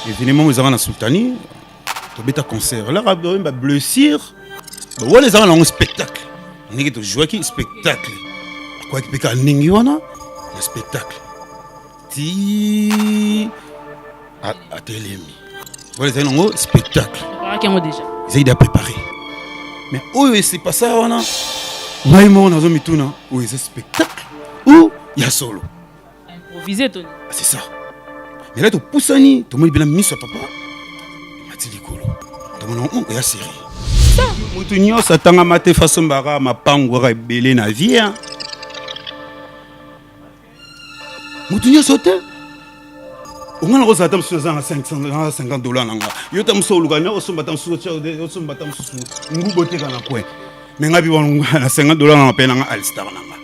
événement ils ont sultani to beta concert là ba blessure ba les ont un spectacle ngi to jouer qui spectacle quoi qui peka ningi wana le spectacle ti à telemi voilà c'est un spectacle déjà ils ont préparé mais oui c'est pas ça wana ngai mo na zo mituna oui c'est spectacle ou il y a solo improvisé Tony c'est ça mais là tu poussani tu me bien miso papa matili kolo tu me non il y a série mutu nyonso atanga mate façon bara mapango ra ebele na vie mutu nyonso te ongana ko zata msuza za $550 nanga yo ta mso lugana osomba ta msuza osomba ta msuza ngubo te kana kwe mais ngabi wana na $50 nanga pe nanga Alstar nanga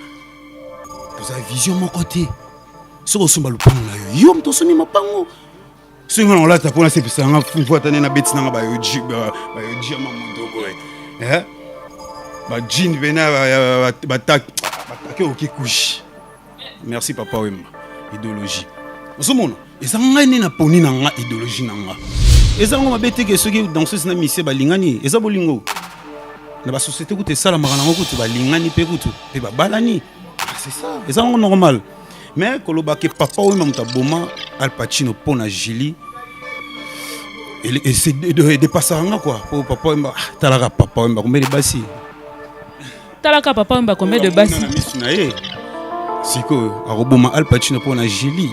vous avez vision mon côté so osomba lupango na yo mto soni mapango singa na lata pona se pisa nga fuata na beti nanga ba yo ji mamundo boy ba jean bena ba tak okikushi merci papa wemba idéologie osomona ezanga nini na poni nanga idéologie nanga ezanga mabete ke soki danseuse na mise balingani eza bolingo na ba société ku te sala makana ngo ku balingani pe kutu pe babalani c'est ça ezanga normal mais koloba ke papa wemba mutaboma Al Pacino pona Julie et c'est de passer quoi pour papa wemba talaka papa wemba combien de basi talaka papa wemba combien de basi siko aroboma Al Pacino pona Julie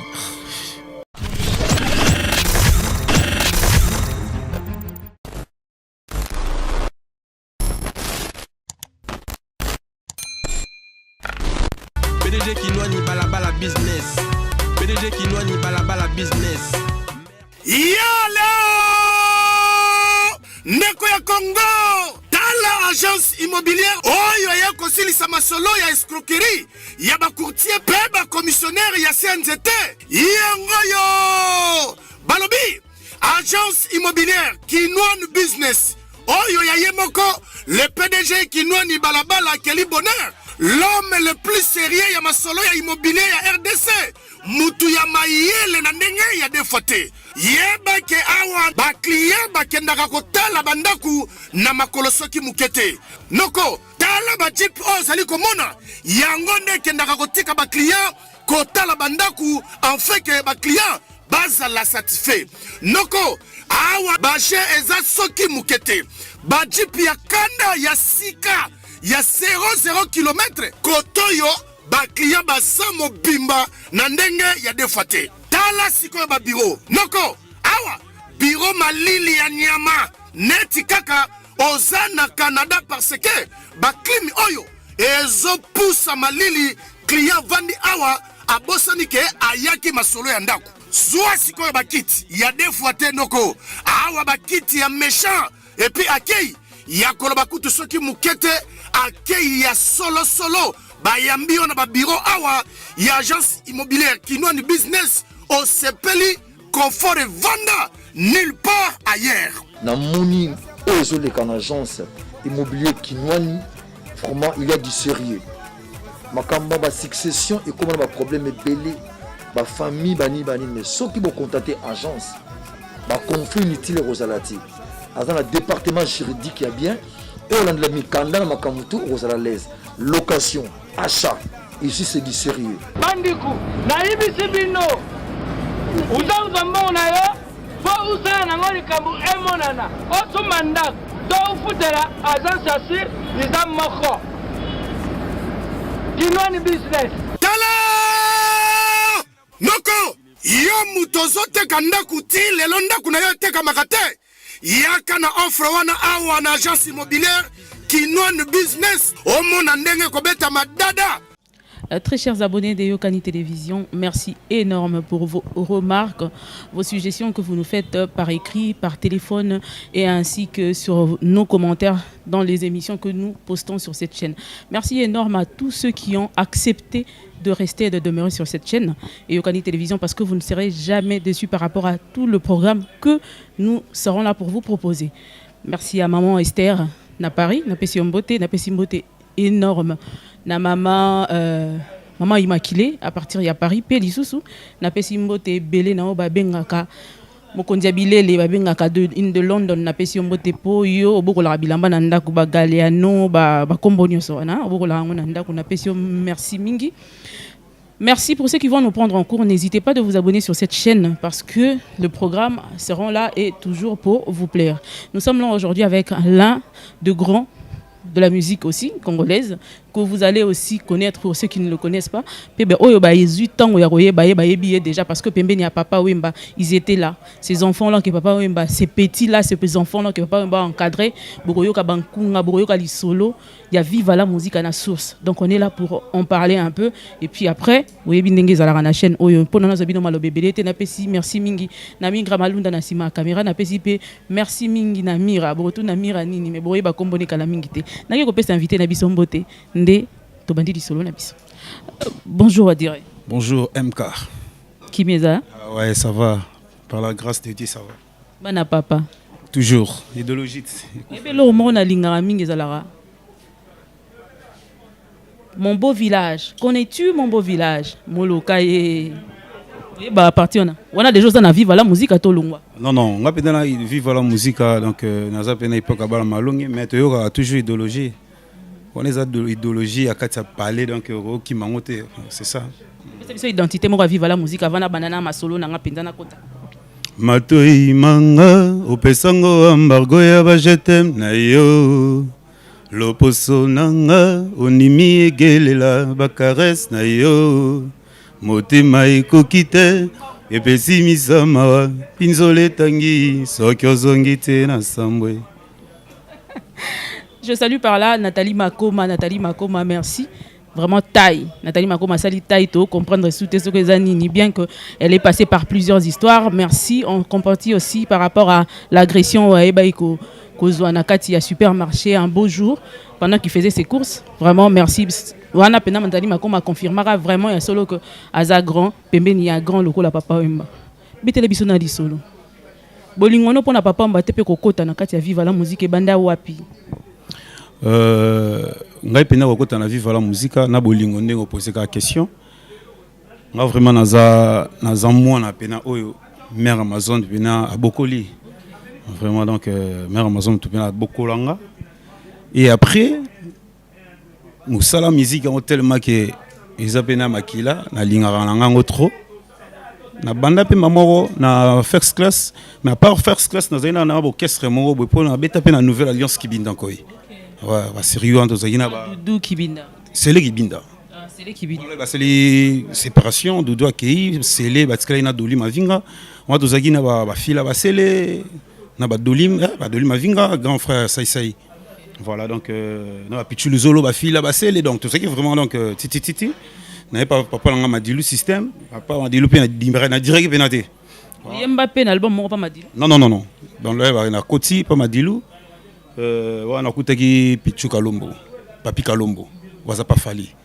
PDG qui noie ni balabala business. PDG qui noie ni balabala business. Yalo! Ndeko ya Congo! Tala agence immobilière oyo ya kosilisa masolo ya escroquerie ya ba courtier pe ba commissionnaire ya CNZT. Yango yo! Balobi! Agence immobilière Kinouan Business. Oyo ya yemoko le PDG Kinouan ni balabala Kelly Bonheur. L'homme le plus sérieux ya masolo ya immobilier ya RDC. Mutu ya mayele na ndenge ya defote. Yeba ke awa ba client ba kendaka kotala bandaku na makolo soki mukete. Noko tala ba jeep o sali komona. Yango nde kendaka kotika ba client kotala bandaku en fait que ba client baza la satisfait. Noko awa ba che eza soki mukete. Ba jeep ya kanda ya sika ya 0 km kotoyo ba client basa mobimba na ndenge ya defate. Tala siko ba bureau. Noko awa bureau malili ya nyama neti kaka ozana Canada parce que ba klimi oyo ezo pusa malili client vandi awa abosani ke ayaki masolo ya ndako. Zwa siko ba kiti ya defate noko awa ba kiti ya méchant et puis akei ya koloba kutu soki mukete akei ya solo bayambio na ba bureau awa ya agence immobilière Kinouan Business au sepeli confort et venda nulle part ailleurs. Na moni ozo le kan agence immobilier Kinouan vraiment il y a du sérieux. Makamba ba succession et comment ba problème belé ba famille bani mais ceux qui vont contacter agence ba conflit inutile rosalati. Dans le département juridique il y a bien et on a mis Kanda na makamutu rosalalaise location achat ici c'est du sérieux. Bandiku na ibisi bino uzauza mbona yo fo usana na ngoli kabu emonana otu mandak do ufutera agence asir nizam moko Kinouan Business tala noko yo mutozo teka ndaku ti lelo ndaku na yo teka makate yaka na offre wana awa na agence immobilière Kinouan Business omona ndenge kobeta madada. Très chers abonnés de Yokani Télévision, merci énorme pour vos remarques, vos suggestions que vous nous faites par écrit, par téléphone et ainsi que sur nos commentaires dans les émissions que nous postons sur cette chaîne. Merci énorme à tous ceux qui ont accepté de rester et de demeurer sur cette chaîne et Yokani Télévision parce que vous ne serez jamais déçus par rapport à tout le programme que nous serons là pour vous proposer. Merci à maman Esther na Paris, na Pessimboté énorme. Na maman Immaculée à partir de Paris, Pélissousou, na Pessimboté belé na oba bengaka mokonzi ya bilele babengaka de London na pesi mbote po yo obokola bilamba na ndako ba Galeano ba kombo nyonso wana obokola ngo na ndako na pesi merci mingi. Merci pour ceux qui vont nous prendre en cours. N'hésitez pas de vous abonner sur cette chaîne parce que le programme sera là et toujours pour vous plaire. Nous sommes là aujourd'hui avec l'un de grands de la musique aussi congolaise que vous allez aussi connaître pour ceux qui ne le connaissent pas. Pebe oyo ba 18 ans oyaroye ba déjà parce que Pembe ni a papa Wemba, ils étaient là. Ces enfants là que papa Wemba, ces petits là, ces petits enfants là que papa Wemba encadré, bokoyo ka bankunga, bokoyo ka lisolo, il y a vive la musique à la source. Donc on est là pour en parler un peu et puis après, oyebi ndenge zala na chaîne oyo pona na zabino malo bebele te na pesi merci mingi na mingra malunda na sima caméra na pesi pe merci mingi na mira boto na mira nini mais boyeba kombone kala mingi te. Na ko pesa invité na biso mbote. Bonjour Adire. Bonjour MK. Qui m'est ça? Ouais, ça va. Par la grâce de Dieu, ça va. Bana papa. Toujours. Idéologie. Mon beau village. Connais-tu mon beau village? Moloka et bah partir on a des choses dans la vie la musique à Tolongwa. Non, on va pédala vivre la musique donc naza pena époque à bala malongi mais tu y toujours idéologie. On les a de l'idéologie à quatre parler donc qui m'a monté, c'est ça. C'est identité moi vivre la musique avant la banana ma solo na ngapenda na kota. Matoi manga opesango embargo ya ba jetem na yo. Loposo nanga onimi egelela ba caresse na yo. Motema ekokite epesi misama pinzole tangi soki ozongi te na sambwe. Je salue par là Nathalie Makoma, merci. Vraiment taille. Nathalie Makoma, sali taille, to comprendre sous tes ni bien qu'elle est passée par plusieurs histoires. Merci. On compatit aussi par rapport à l'agression à Ebaïko Kozouanakati à supermarché un beau jour pendant qu'il faisait ses courses. Vraiment merci. Wana pena Nathalie Makoma confirmera vraiment ya solo que aza grand pembe ni ya grand loko la papa Wemba. Bitele biso na di solo. Bolingono pona papa Wemba tepe kokota na kati ya viva la musique banda wapi. Ngai pena kokota na vivre la musique na bolingo ndenge poser ka question nga vraiment naza mwana pena oyo mère Amazon pena abokoli vraiment donc mère Amazon pena abokolanga et après musala musique en tellement que ils pena makila na lingara ngango trop na banda pe mamoro na first class mais à part first class na zaina na orchestre moko bo pona beta pe na nouvelle alliance qui binda koy. Ouais, sérieux en tozagina ba Doudou Kibinda. C'est les Kibinda. Ah, c'est les Kibinda. C'est les séparations Doudou Akei, c'est les batikala ina Doli Mavinga. On tozagina ba fila ba sele na ba Doli Mavinga, grand frère Sai. Voilà donc na Pichulu Zolo ba fila ba sele donc tout ça qui vraiment donc titi. Na pas papa nga Madilu système, papa Madilu pe na dimbere na direct penate. Mbappé na album moko pas Madilu. Non. Dans le na Koti pas Madilu. On a écouté Pichu Kalombo, Papi Kalombo, Waza pas fali.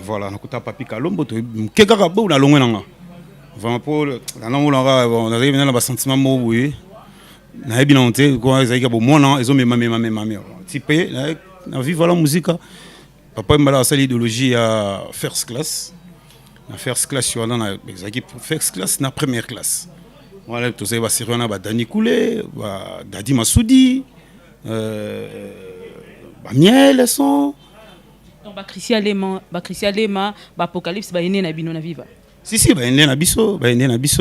Voilà, on a écouté Papi Kalombo, quelqu'un a beau na longue nanga. Vraiment pour la langue on arrive dans le sentiment oui. Na bien honte quoi ils ont bon non, ils ont même typé na vivre la musique. Papa m'a la idéologie à first class. Na first class sur dans exact first class na première classe. Voilà, tout ça va servir na Dani Koulé, Dadi Masoudi. Miel son donc Christian Lema Apocalypse ba ene na bino na viva si ba ene na biso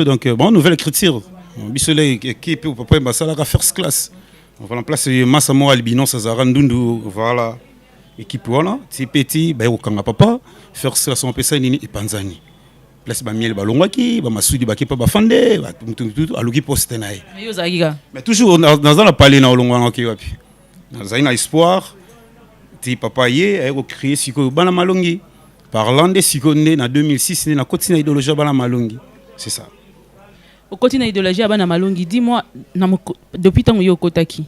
donc bon nouvelle écriture biso les équipe au papa mbasala ka first class on va en place Massa Mo Albino Sazara Ndundu voilà équipe voilà ti petit ba okanga papa first class on peut ça nini et Panzani place ba miel ba longwaki ba masudi ba kepa ba fande ba tout aluki poste na ye mais toujours dans la parler na longwa na wapi dans un espoir ti papa ye a créé siko bana malongi parlant de siko né en 2006 né na continue idéologie bana malongi c'est ça au continue idéologie bana malongi dis-moi depuis tant yo kotaki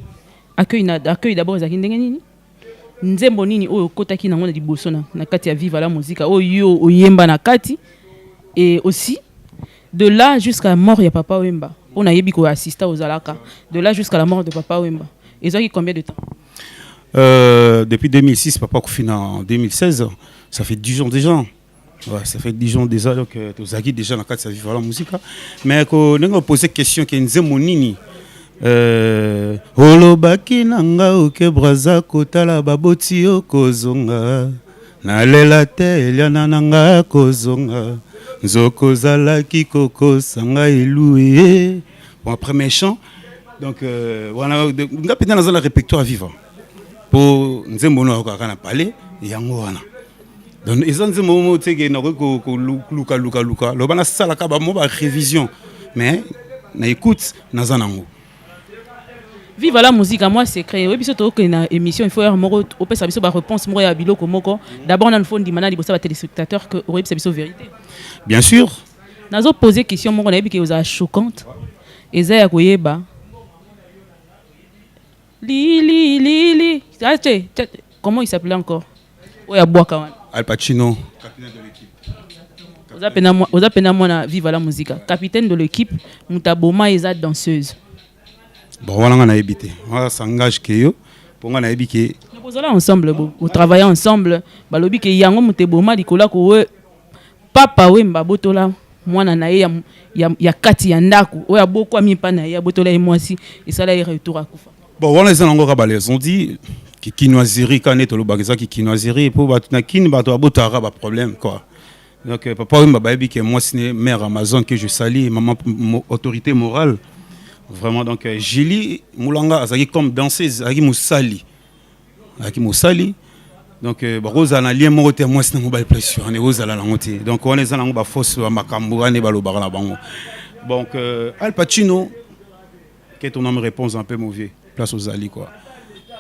accueil d'abord za kindenge nini nzembo nini oyo kotaki na ngona liboso na kati ya viva la musique oyo oyemba na kati. Et aussi, de là jusqu'à la mort de Papa Wemba, on a eu assisté aux Alaka. De là jusqu'à la mort de Papa Wemba. Ils ont eu combien de temps Depuis 2006, Papa Koufina en 2016, ça fait 10 ans déjà. Ouais, ça fait 10 ans déjà que tu as déjà dans le Viva la musique. Mais quand on a posé question qui est monini. Olobaki nanga oke braza kotala baboti okozonga. Nalela te eliana nanga kozonga. Nzoko zalaki koko sanga eloué. Bon, premier chant. Donc, voilà, on a peut-être dans le répertoire vivant. Pour nous avons parlé, il y a un moment. Donc, ils ont dit que révision. Mais, on écoute, nous avons Vive la musique, moi c'est créé. Oui, puis surtout une émission, il faut avoir au pire ça réponse moi à bilo komoko. D'abord on a une fois dimana di bossa téléspectateur que oui c'est vérité. Bien sûr. Nazo poser question moi on a dit que vous a choquante. Eza ya koyeba. Li. Comment il s'appelait encore? Oya Boakawan. Al Pacino. Oza pena moi na Vive la musique. Capitaine de l'équipe, Mutaboma eza danseuse. Bon, voilà, on a évité. On s'engage que pour on a évité. Nous sommes ensemble, vous travaillez ensemble. Balobi que yango Muteboma dikola ko papa we mbabotola mwana na ye ya kati ya ndaku. Oya boko ami pa na ya botola et moi si et ça là il retour à kufa. Bon, voilà les encore balais. On dit que kinoiserie quand est le bagage qui kinoiserie pour batuna kin bato abotara ba problème quoi. Donc papa we mbababi que moi c'est mère Amazon que je salue maman autorité morale. Vraiment, donc, Julie Moulanga, azaki comme danseuse, azaki Moussali. Donc, Rosa n'a lien moté, moi, c'est une mobile pression. On est Rosa la langue. Donc, on est dans la force, à Makambo, on est dans le bar. Donc, Al Pacino, qui est ton nom réponse un peu mauvais, place aux Ali, quoi.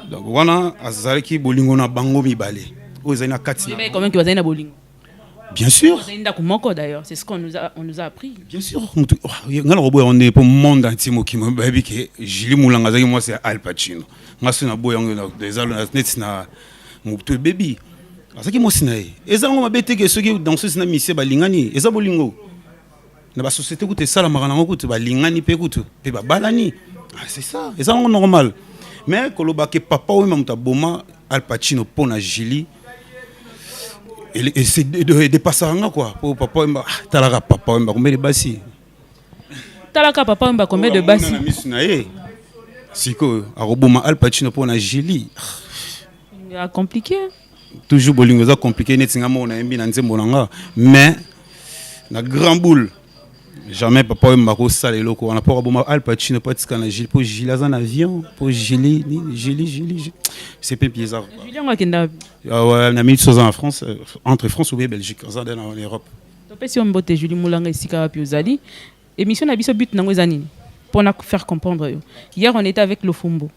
Donc, voilà, Azaki Bolingo na Bango Mibale. Ozana Katina. Comment tu vas aller na Bolingo? Bien sûr. D'ailleurs, c'est ce qu'on nous a appris. Bien sûr. On est pour le monde entier qui m'a dit que Julie Moulanga, moi c'est Al Pacino. Moi c'est un boy des alunets na mon petit bébé. C'est qui moi c'est. Et ça on m'a bêté que ceux qui dansent c'est na mission balingani. Et ça bolingo. Na ba société où tu ça la marana où tu balingani pe kutu. Pe ba balani. C'est ça. Et ça on normal. Mais koloba que papa ou même ta boma Al Pacino pour na Julie. Et c'est de passer en quoi pour papa talaka papa combien de bassi talaka papa combien de bassi siko aroboma Al Pacino pour na Julie compliqué toujours bolingo ça compliqué net singa mo na embi na nzembo nanga mais na grand boule jamais papa mbako sala eloko on a pas aroboma Al Pacino pas tika na Julie pour Julie dans un avion pour Julie c'est pas bizarre. Julien Wakenda. Ah ouais, on a mis 2 ans en France, entre France ou Belgique, en Europe. Donc si on botte Julie Moulanga ici à Piozali, émission na biso but nango zanini pour na faire comprendre. Hier on était avec Lofumbo.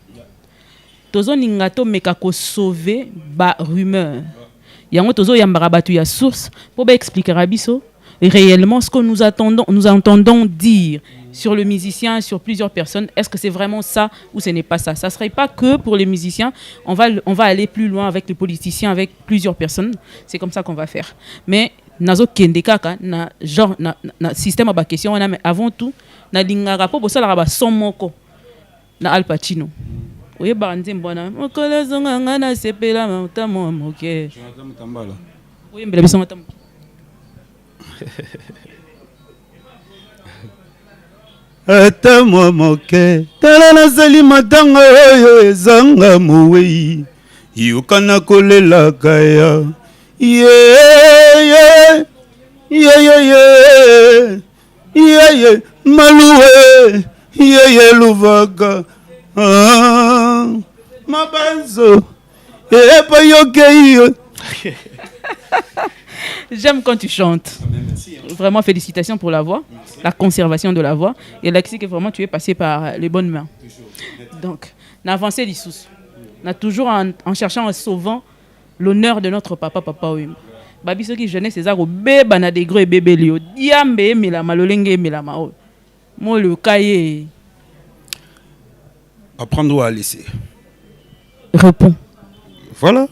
Tozo ningato mekako sauver ba rumeur. Yango tozo yambara batu ya source pour ba expliquer à biso réellement ce que nous entendons dire sur le musicien, sur plusieurs personnes. Est-ce que c'est vraiment ça ou ce n'est pas ça? Ça ne serait pas que pour les musiciens. On va aller plus loin avec les politiciens, avec plusieurs personnes. C'est comme ça qu'on va faire. Mais nazo kende kaka na genre na système à question on a mais avant tout na lingara po bosala ba somoko na Al Pacino. Oye banze mbona okola zonga ngana sepela mutamo moke. Oye mbela biso mutamo. Ata mwa moke tala nazali matanga oyo ezanga mowei yokana kolela kaya maluwe luvaka mabanzo epa yoke. J'aime quand tu chantes. Vraiment félicitations pour la voix, la conservation de la voix. Et là, c'est que vraiment tu es passé par les bonnes mains. Donc, on a avancé les sous. On a toujours en cherchant, en sauvant l'honneur de notre papa Wim. Babi ce qui jeunesse c'est ça au bébé na des gros et bébé lio. Diambe mais la malolenge mais la mao. Moi le cahier. Apprendre à laisser. Réponds. Voilà.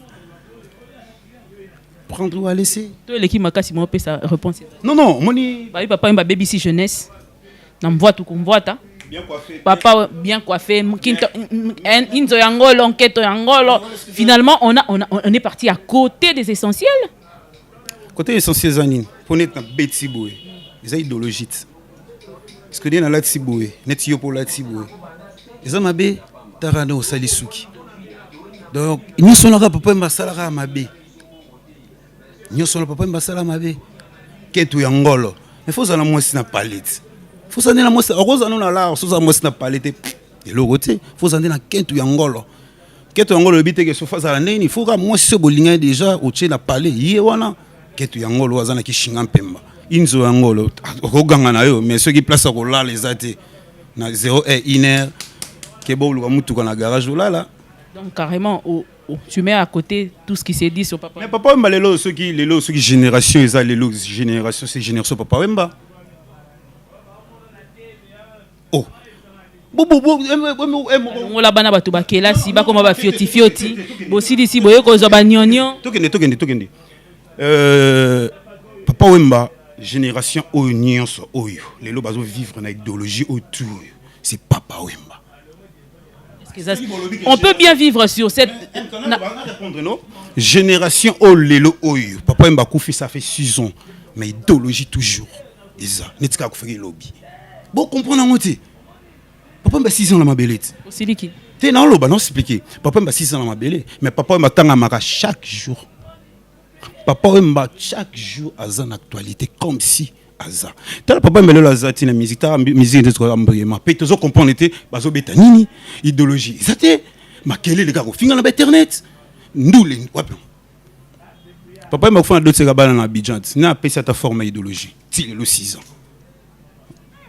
Prendre ou à laisser. Toi l'équipe m'a cassé mon sa réponse. Non, moni. Babi papa m'a baby si jeunesse. Na mvoa tout comme voit ta. Bien coiffé. Papa bien coiffé. Inzo yangolo enquête yangolo. Finalement on est parti à côté des essentiels. Côté essentiel zanine, pour être un bêtise boy. Les idéologies. Parce que dans la tiboué, net yo pour la tiboué. Les hommes abé tarano salisuki. Donc, nous sommes là papa mbasala mabe. Nous sommes là papa mbasala mabe. Ketu yangolo. Mais faut ça la moi na palette. Faut ça na moi heureusement nous là, faut ça moi na palette. Et le côté, faut ça na ketu yangolo. Ketu yangolo bité que surface à la neni, faut que moi ce bolinga déjà au tché na palais. Yé wana ketu yangolo wazana ki shinga mpemba. Inzo yangolo okoganga na yo, mais ceux qui place ko là les até na 0 et 1 heure que bon le mutuka na garage là. Donc carrément tu mets à côté tout ce qui s'est dit sur Papa. Mais Papa Wemba, ceux qui génération, ils ont les génération, c'est génération Papa Wemba. Oh. On la bana batu bakela si ba koma ba fioti. Bosi disi boye ko zo ba nyonyo. Tokende. Papa Wemba, génération oignon so oyo. Les lots bazo vivre na idéologie autour. C'est Papa Wemba. On peut bien vivre sur cette génération oh lelo oyo. Papa Wemba koufi ça fait 6 ans, mais idéologie toujours. Isa, netika koufi lobby. Bon comprendre en moitié. Papa Wemba 6 ans la mabelette. Osiliki. T'es dans l'eau, non expliquer. Papa Wemba 6 ans la mabelette, mais Papa Wemba tanga maka chaque jour. Papa Wemba chaque jour a une actualité comme si aza. T'as papa Wemba la zati na musique, t'as musique de trop ambrement. Peut-être vous comprendre était bazo beta nini idéologie. Zate makele les gars au finga na internet. Ndule wapi. Papa Wemba fait d'autres gabana na Abidjan. Na appelé cette forme idéologie. Ti le 6 ans.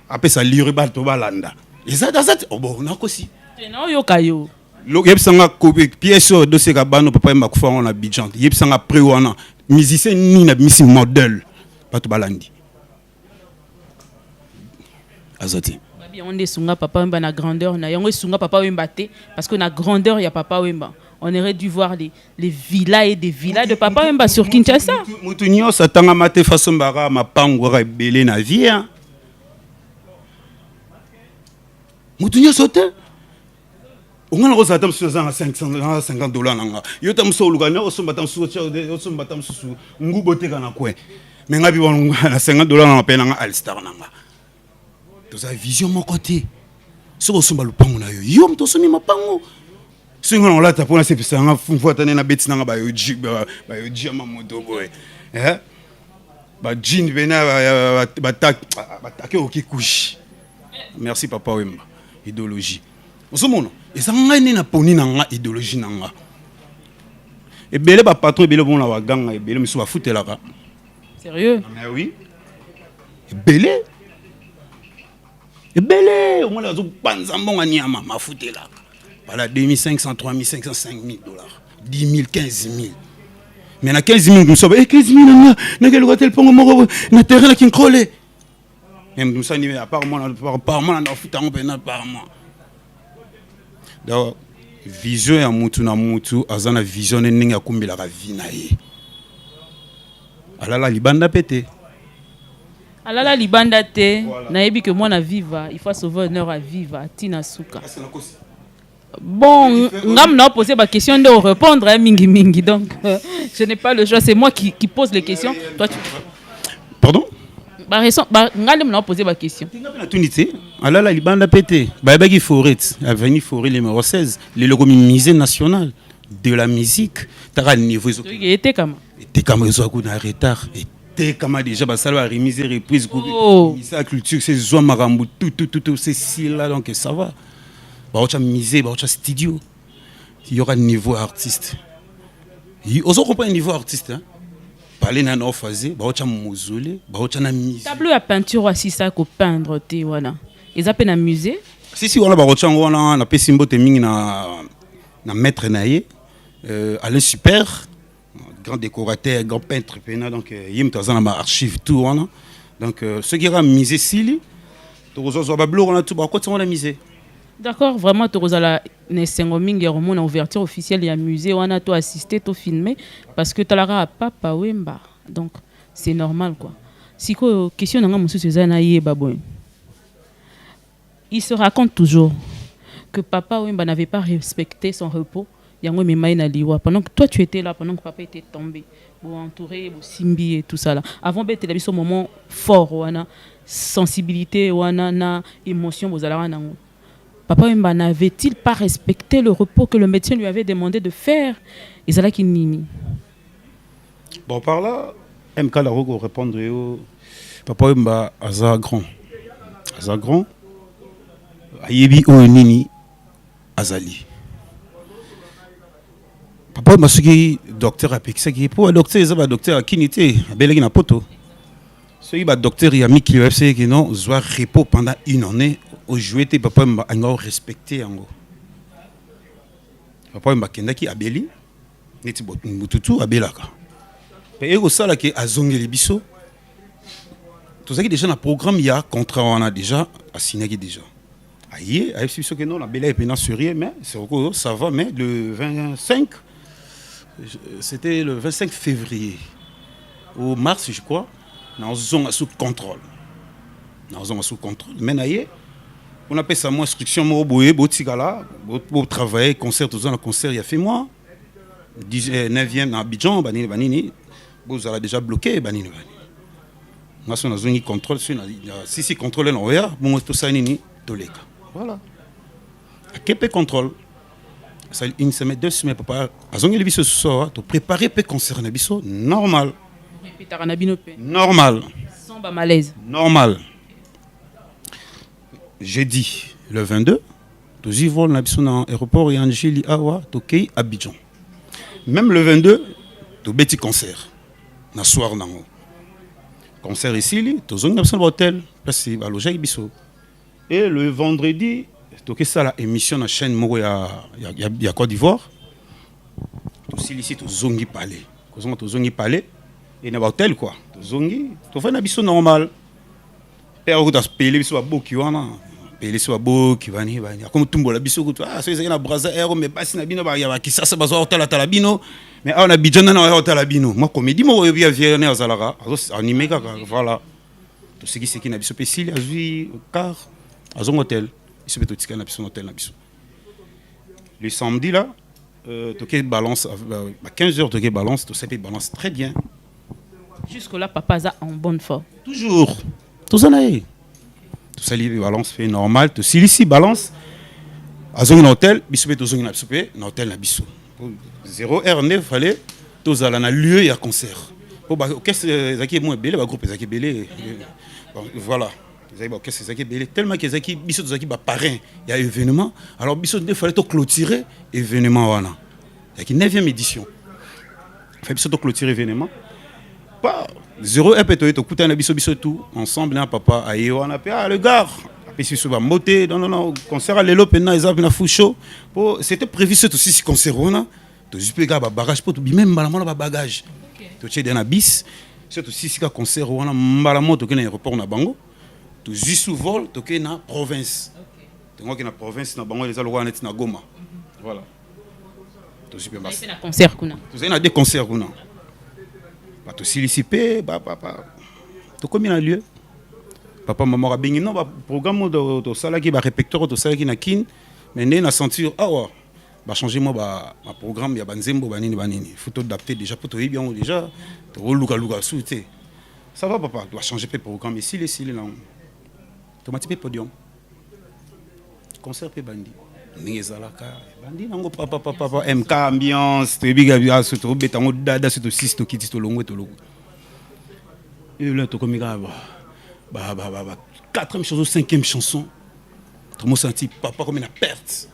Après ça lire ba to balanda. Et ça oh bon na kosi. Non yo kayo. Lo yebsanga ko pièce dossier gabana papa Wemba ko fa na Abidjan. Yebsanga pré wana musicien ni na misi modèle. Pas to balandi. Azati. On est sunga Papa Wemba na grandeur na yango sunga Papa Wemba té parce que na grandeur il y a Papa Wemba. On aurait dû voir les villas et des villas de Papa Wemba sur Kinshasa. Mutunyo satanga mate façon bara mapango rebelle na vie. Mutunyo sote. On a reçu à $550 nanga. Yo tam so lugana osomba tam so osomba tam so ngubote kana kwe. Mais ngabi bon na $50 na pena nga Alstar nanga. Tous a vision mon côté. Ce que somba lupango na yo. Yo mto somi mapango. Singo on la tapona c'est ça nga fumfo tane na beti nanga ba yo ji ma moto boy. Ba jean bena ba take okikushi. Merci Papa Wemba. Idéologie. Osomono. Et ça nga ni na poni nanga idéologie nanga. Et belé ba patron belé bon la waganga et belé miso ba futelaka. Sérieux? Mais oui. Et belé belé, au moins là, banzambon à Niama, ma fouté là. Voilà, 2500, 3500, 5000 $. 10 000, 15 000. Mais na 15 000, nous sommes, 15 000, n'a quel hôtel pour moi, na terrain qui crole. Même nous sommes, apparemment, on a foutu un peu, apparemment. Donc, vision ya mutu na mutu, azana vision n'enga kumbi la vie. Alala libanda pété. Alala libanda te, naebi que moi na viva, il faut sauver honneur à viva, tina suka. Bon, ngam n'a posé ma question de répondre à mingi mingi, donc je n'ai pas le choix, c'est moi qui pose les questions. Toi tu. Pardon? Ngam n'a posé ma question. Alala libanda pété, baibagi forêt, avenue forêt numéro 16, le logo musée national de la musique, t'as niveau. Il était comme. Était comme ils ont un retard. Comme déjà ça va remise reprise la culture c'est zoa marambu tout c'est si là donc ça va bah on misé bah on studio il y aura niveau artiste on se comprend niveau artiste hein parler na no fazer bah on mozole bah on na mise tableau à peinture aussi ça ko peindre té voilà ils appellent un musée si on a bah on a pesi mbote mingi na maître naie Alain Super grand décorateur, grand peintre, donc il y a un archive tout donc ce qui a misé Sili, tu as misé. D'accord, vraiment tu as la une ouverture officielle et un musée on a tout assisté, tout filmé parce que tu as la Papa Wemba, donc c'est normal quoi. Si quoi question n'a monsieur Suzanne il se raconte toujours que Papa Wemba n'avait pas respecté son repos, yango memai na liwa pendant que toi tu étais là, pendant que papa était tombé, bon entouré, bon simbi et tout ça là. Avant bête la biso moment fort wana sensibilité wana na émotion bozala nango. Papa Wemba n'avait-il pas respecté le repos que le médecin lui avait demandé de faire? Ils allaient qu'il nini. Bon par là, MK la rogo répondre yo Papa Wemba aza grand. Aza grand. Ayebi o nini azali. Papa Wemba soki docteur apekisa ki pour docteur ezaba docteur akinité abeleki na poto. Soki ba docteur ya miki UFC ki non zoa repos pendant une année au jouer te Papa Wemba anga respecter yango. Papa Wemba kendaki abeli neti mututu abelaka. Et au sala qui a zongé biso, tout ça qui déjà dans le programme, il y a contrat, on a déjà assigné déjà. Aïe, aïe, c'est sûr que non, la belle est pénale sur rien, mais c'est encore ça va, mais le 25, c'était le 25 février, au mars, je crois, dans zone sous contrôle. Dans zone sous contrôle. Mais aïe, on appelle ça moi instruction, moi, boye, botigala, pour travailler, concert, tout ça, le concert, il y a fait moi, 9e à Abidjan, banini. Vous avez déjà bloqué, banini. Moi, si on a un contrôle, si contrôle non, bon, tout ça, nini, toleka. Voilà. Quel contrôle? Ça, une semaine, 2 semaines, papa. À zone, il vit ce soir, tu préparer peut concerner biso normal. Normal. Sans bas malaise. Normal. Jeudi, le 22, tu y voles dans l'aéroport et Angeli Awa, tu Abidjan. Même le 22, tu petit concert. Na soir nango concert ici to zonga dans l'hôtel parce que ba loger biso et le vendredi to que ça la émission na chaîne moko ya Côte d'Ivoire to ici to zongi palais to zongi palais et na hôtel quoi to zongi to fait na biso normal père ko ta payer biso ba boki wana payer so ba boki bani comme tumbola biso ko so ezali na braza air mais basi na bino ba ya kisa sa bazo hôtel la bino. Mais on a Bidjan dans l'hôtel Labino. Moi, comédie, moi, je viens à Zalara. Animé, voilà. Tout ce qui est n'a pas de a vu car à son hôtel. Il se met au ticket à son hôtel. Le samedi, là, tu balance, à 15h, tu balance, tout ça, balance très bien. Jusque-là, papa est en bonne forme. Toujours. Tout ça, tout ça, il balance, fait normal. Tout ça, ici, balance. À son hôtel, il se met au hôtel. 0R9 fallait tous à la lieu et à concert. Qu'est-ce que c'est moins belé, groupe Zaki belé. Voilà. Qu'est-ce que c'est belé tellement que Zaki biso Zaki ba parrain, il y a événement. Alors biso il fallait clôturer événement wana. Zaki 9e édition. Fait biso clôturer événement. Pas 0R peut to kuta na biso tout ensemble na papa aye wana pe le gars. Puis si va monter non concert à l'élo pena ils na fou show. C'était prévu ce aussi si concert wana. Tu peux gars bagage pour tu même malamon ba bagage. Tu es dans bis, c'est aussi si concert wana malamon tu na aéroport na bango. Tu juste vol tu na province. Tu vois que na province na bango les alwa net na Goma. Voilà. Tu peux pas. Tu na concert kuna. Tu na des concerts kuna. Ba tu solliciter papa. Tu combien na lieu? Papa maman a bengi non ba programme de sala qui ba répertoire de sala qui na kin mais né na ceinture ah ouais ba changer moi ba programme ya banzembo banini faut adapter déjà pour toi bien déjà to luka souté ça va papa doit changer pe programme ici les là tomati pe podium concert pe bandi ngezalaka bandi nango papa MK ambiance to biga bia so to betango dada so to six to kiti to longo to logo et là to comme grave 4e chanson, 5e chanson. Tout le monde senti papa comme une perte.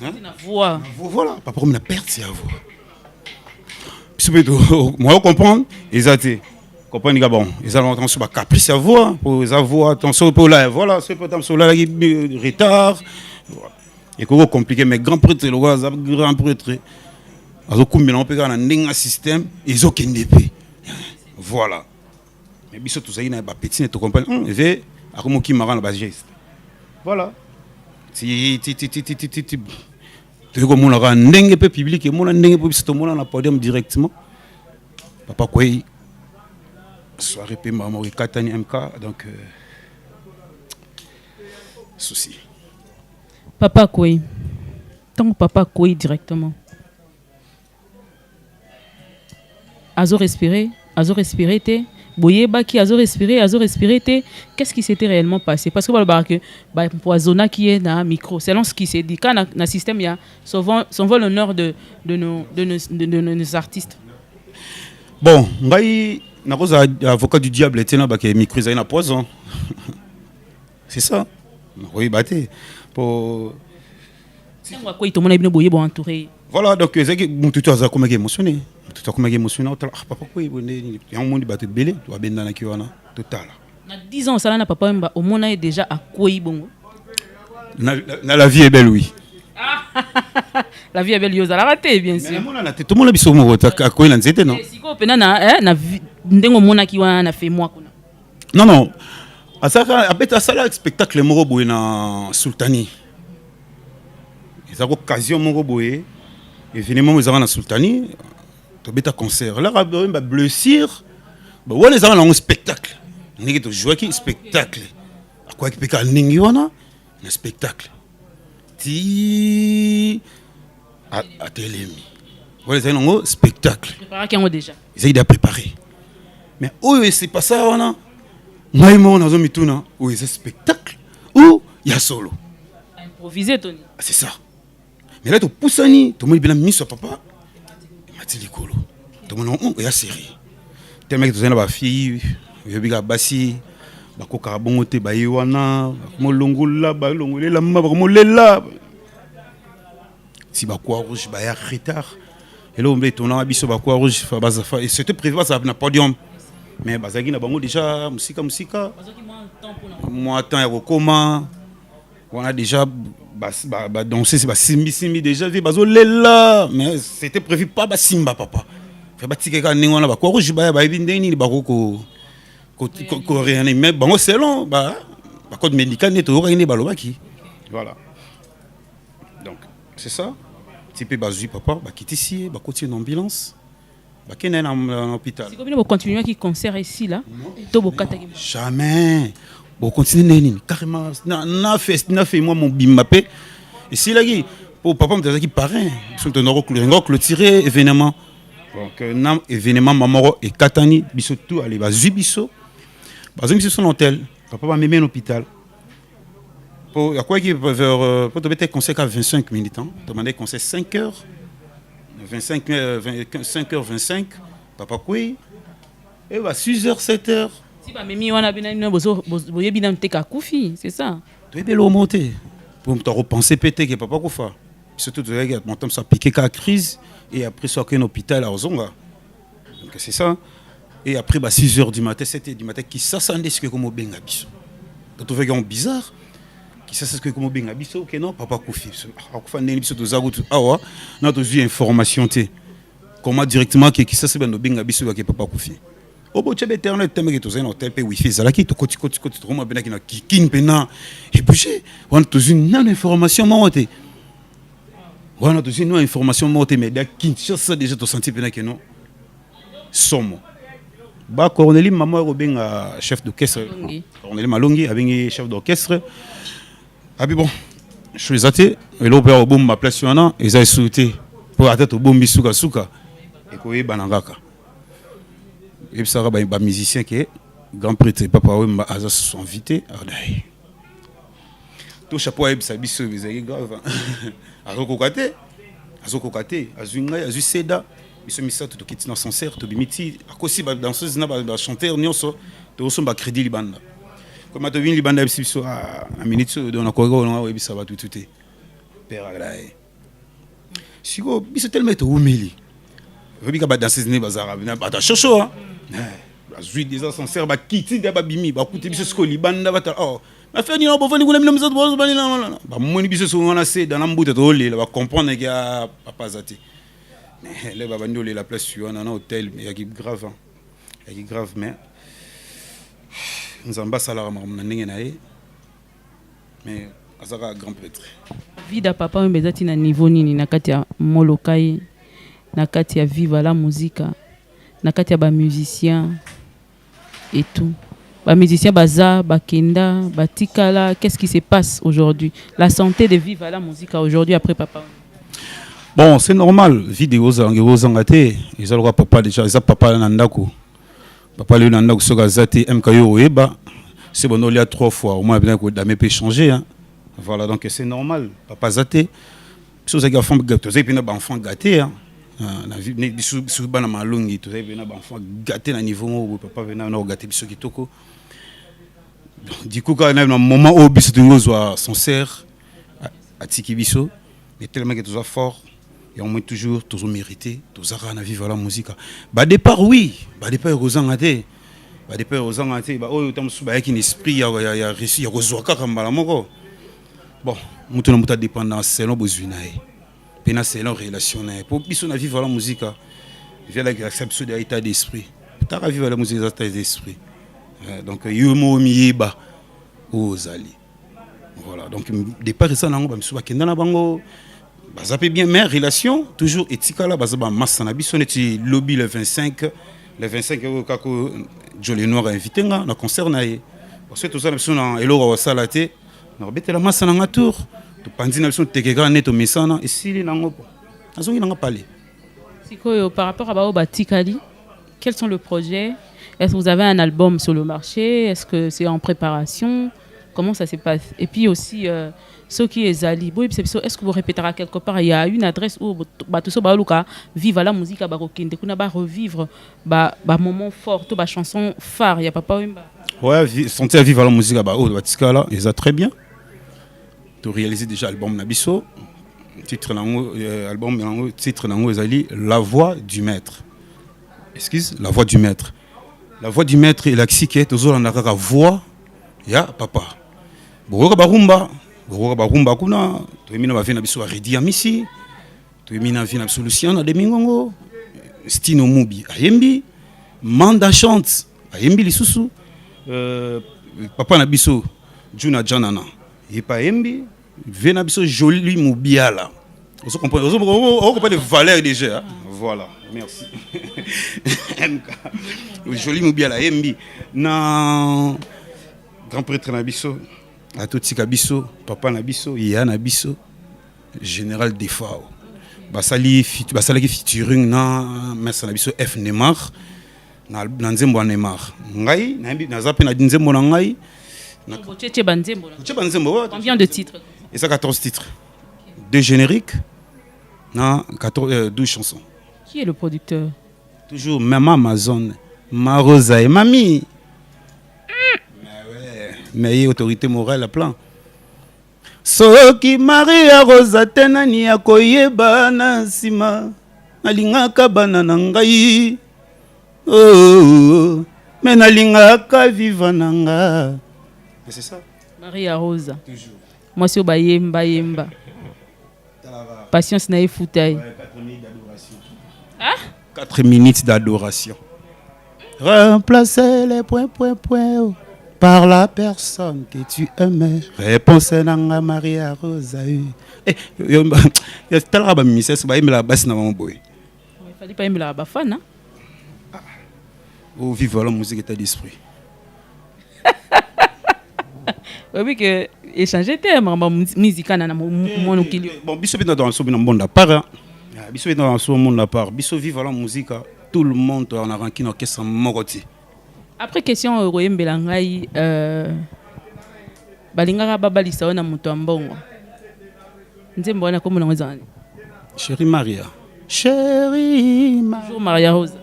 Hein? Voix. Voilà, papa comme une perte, c'est la voix. Moi, je comprends, ils ont été. Comprendre bon, ils ont attention sur la caprice à voix, pour les avoir attention pour la voilà, c'est pas sur la retard. Et comment compliqué mais grand prêtre le grand prêtre. Azo combien on peut gagner un système, ils ont qu'une épée. Voilà. Mais biso tout ça il n'a pas petit tu comprends et à comment qui marre la geste voilà tu comme on a ndenge peu public et mon ndenge pour biso mon na podium directement papa quoi soirée pe maman katani MK donc souci papa quoi tant papa quoi directement azo respirer te boyeba qui azo respirer te. Qu'est-ce qui s'était réellement passé? Parce que que empoisonna qui est dans micro selon ce qui s'est dit quand na système il y a souvent l'honneur de nos artistes. Bon, ngai nakoza avocat du diable était na ba ke micro na poison. C'est ça. Oui, baté pour voilà, donc mon tuteur a comme émotionné. Tout comme émotionné, papa quoi il y a un monde battu belé, tu as bien dans la kiwana total. Na 10 ans ça na papa mba au monde est déjà à quoi bongo. La vie est belle oui. La vie est belle yoza la raté bien sûr. Mais tout le monde biso mo à quoi il en était non. Siko pena na ndengo mona kiwana na fait moi kuna. Non. À ça à ça spectacle mo boy na Sultani. Ils ont occasion mon boy événement ils ont na Sultani. Tu bêta concert là ba blessure. Ba wala ils ont un spectacle. Ngi to jouer qui spectacle. À quoi qui peut ningi wana un spectacle. Ti à télémi. Voilà ils ont un spectacle. Préparer qui ont déjà. Ils ont préparé. Mais oh c'est pas ça wana. Maïmo na zo mituna ou c'est spectacle ou il y a solo. Improviser Tony. C'est ça. Mais là tu poussani, tout le monde bien mis sur papa. Matili kolo. Tout le monde il y a série. Tes mecs tu sais na ba fille, yo biga basi, ba ko karabongo te ba yiwana, mo longola ba longolela ma ba mo lela. Si ba quoi rouge ba ya retard. Et là on met ton abisso ba quoi rouge et c'était prévu ça na podium. Mais bazaki na bango déjà musika moi temps ya kokoma on a déjà danser c'est simbi déjà vu bazo lela mais c'était prévu pas ba simba papa fait batike ka ningo na ba ko rouge ba bindeni ba ko rien mais bango selon ba code médical ne to rien ba lobaki voilà donc c'est ça type bazui papa ba kitisi ba continuer en ambulance. En hôpital. Si vous continuez qui concert ici là, jamais. Vous continuez carrément. Na fait moi mon bimapé. Ici là pour papa me qui parrain. Sont on clôturer événement. Donc nam événement mamoro et katani biso tout aller ba zubiso. Parce que son hôtel. Papa va m'aimer en hôpital. Pour à quoi qui vers pour te mettre concert à 25 minutes. Demander concert 5 heures. 5h25, papa quoi? Et bah 6h, 7h. Si bah mimi wana bina bozo bina mteka kufi, c'est ça. Tu es belle au monter. Pour me repenser pété que papa koufa. Surtout tu regardes mon temps ça piqué qu'à crise et après soit qu'un hôpital à Ozonga. Donc c'est ça. Et après bah 6h du matin, 7h du matin qui ça sandé ce que comme benga biso. Tu trouves que bizarre. Qui ça c'est que comme benga biso que non papa koufi. Akufa ndeni biso to zagutu awa na to ju information té. Comment directement qui ça c'est ben benga biso que papa koufi. Au bout de internet tellement que to zena hôtel pe wifi zala ki to koti to mo bena ki na kin pena et bouger on to ju na information monté. On a to ju na information monté mais da Kinshasa déjà to senti pena que non. Somo. Ba Cornelie maman robenga chef d'orchestre. Cornelie Malongi avec chef d'orchestre. Ah bon, je suis athée, et l'opéra au boum ma place sur un an, ils ont souhaité pour la tête au boum bisuka suka, et qu'on y banangaka. Et puis ça va un musicien qui est grand prêtre, papa ou ma azas sont invités à d'ailleurs. Tout chapeau à ça biso, vous avez grave. Azokokate, azunga, azu seda, ils sont mis ça tout quitte dans son cerf, tout bimiti, à cause si danseuse n'a pas chanteur ni on so, tout au son bas crédit libanda. Comme tu viens libanda biso à minute dans la corridor on a ça va tout père aglaé si go biso tellement to umeli vebi ka ba danser ne bazara na ba ta chocho hein ba zui des ans sincère ba kiti ba bimi ba kuté biso sko libanda ba ta oh ma fait ni no bo vani kuna mina mzato bo bani na ba moni biso so on a c'est dans l'amboute to le ba comprendre que a papa zati mais le ba bandi la place sur un hôtel mais il y a grave mais nous avons salaire mais azaka grand prêtre vida papa mbezati na niveau nini na kati ya molokai na kati ya viva la musique na kati ya ba musiciens et tout ba musiciens baza bakenda batikala qu'est-ce qui se passe aujourd'hui la santé de viva la musique aujourd'hui après papa Bon, c'est normal. Vidéo zangate. Ils ont papa déjà. Ils ont papa nandaku. Papa le nandaku soga zate MKO eba. C'est bon, il y a 3 fois. Au moins bien que dame peut changer. Hein. Voilà, donc c'est normal. Papa zate. Si vous avez un enfant gâté, hein. La vie n'est sous bana malongi. Vous avez un enfant gâté à niveau où papa vient à gâter biso kitoko. Du coup, quand on a un moment où biso soit son cerf à tiki biso, mais tellement que tout ça fort. Et on met toujours mérité, tous à vivre la musique. Bah départ oui, bah départ aux angate, bah départ aux angate, bah oh tam sous bah qui esprit y a réussi à rezoaka comme la moko. Bon, mutu na muta dépendance selon besoin nae. Pena selon relation nae. Pour biso na vivre la musique, via la acceptation de l'état d'esprit. Ta vivre la musique état d'esprit. Donc yumo mieba ozali. Voilà, donc départ ça nango ba musu ba kenda na bango. Ça peut bien, mais relation, toujours éthique là, bah masse na biso neti lobby le 25 kako Jolly Noir invité nga na concert na ye. Parce que tout ça biso na eloko wa salate, na bete la masse na nga tour, to pandi na biso tekeka neto mesana esili nango po. Azongi nanga parler. Sikoyo par rapport à Bao Batikali, quels sont les projets? Est-ce que vous avez un album sur le marché? Est-ce que c'est en préparation? Comment ça se passe? Et puis aussi ce qui est Zali, est-ce que vous répéterez quelque part? Il y a une adresse où tout ça vive la musique, revivre moment fort, ba chanson phare. Il y a pas ouais, sentir vivre la musique là, ils ont très bien. Tu réalises déjà l'album Nabiso, titre album titre Zali, La Voix du Maître. Excuse, La Voix du Maître. La Voix du Maître et l'axique toujours en la voix, ya papa. Boroka barumba kuna toemina bavena biso aredi ya misi toemina vina biso Luciano de Mingongo Stino Mubi ayembi Manda chante ayembi lisusu papa na biso Juna Janana yepa ayembi vena biso Joli Mubiala on comprend les valeurs déjà voilà merci Joli Mubiala ayembi na grand prêtre na biso Atoti Kabiso, Papa Nabiso, Yana Nabiso, Général Defao. Basali featuring na Messa Nabiso F Neymar, na Nzembo Neymar. Ngai, na zape na Nzembo na ngai. Combien de titres? Et ça 14 titres. 2 génériques, na 12 chansons. Qui est le producteur? Toujours même Amazon, Marosa et Mamie. Mais il y a autorité morale à plan. Soki Maria Rosa tenani ya koyeba na sima nalingaka bana na ngai oh mais nalingaka viva na nga. C'est ça Maria Rosa toujours moi c'est yemba patience na efutaï 4 minutes d'adoration. Hein 4 minutes d'adoration. Remplacer les points par la personne que tu aimais. Réponse nanga Maria Rosa. Eh, il tellement ba misses ba imela basse na mon boy. Il fallait pas aimer la bafana. Au vivre la musique état d'esprit. Oui que échanger thème musique na mon kilo. Bon biso bina dans so bina monde à part. Biso bina dans so monde à part. Biso vivre la musique tout le monde on a ranki na orchestre moroti. Après question Royem Belangai balingaka babalisa ona muto ambongo. Nzembo wana komo na zani. Chérie Maria. Chérie Maria Rose.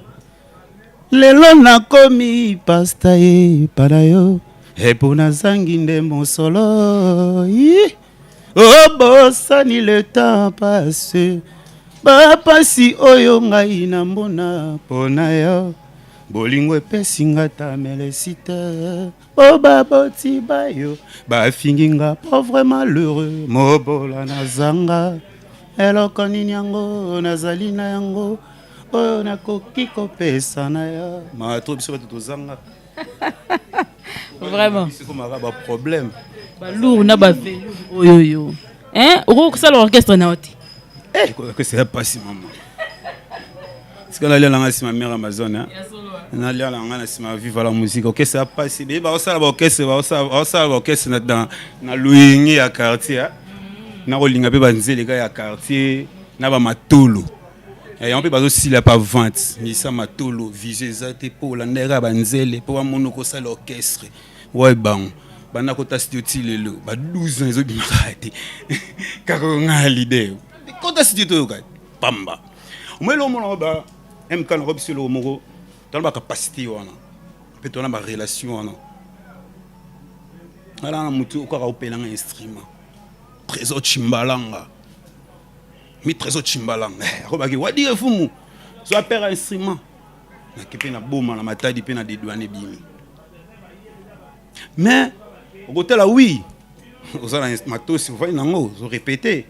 Lelo na komi pasta e padayo. Epona zangi nde mosolo. Oh bosani le temps passé. Bapasi oyo ngai na mbona pona yo. Bolingo epesinga ta melecite o baboti bayo bafinginga pauvre malheureux mobola nazanga eloko nini yango nazali na yango oyo nakoki kopesa na yo matro biso bato tozanga vraiment c'est comme un problème balourd na bave oyoyo hein okosala orchestre na oti que c'est pas si maman c'est qu'on a l'air dans ma mère Amazon hein na l'air dans ma vivre la musique ok ça pas si bien ba ça orchestre na dans na Louingi à quartier na rolinga pe banze les gars à quartier na ba matolo et on peut pas aussi la pas vente mais ça matolo viser ça te pour la ndera banzele pour mon ko ça l'orchestre ouais bon bana ko ta studio tilelo ba 12 ans ezobima kati kako nga leader ko ta studio to pamba omelo mona ba MK na rob sur le moko dans ba capacité wana peut on a ba relation wana ala na mutu ko ka opela un instrument trésor chimbalanga mi trésor chimbalanga robaki wadi fumu so apera instrument na kepe na boma na matadi pe na des douanes bimi mais au côté là oui aux ala matos faut nango so répéter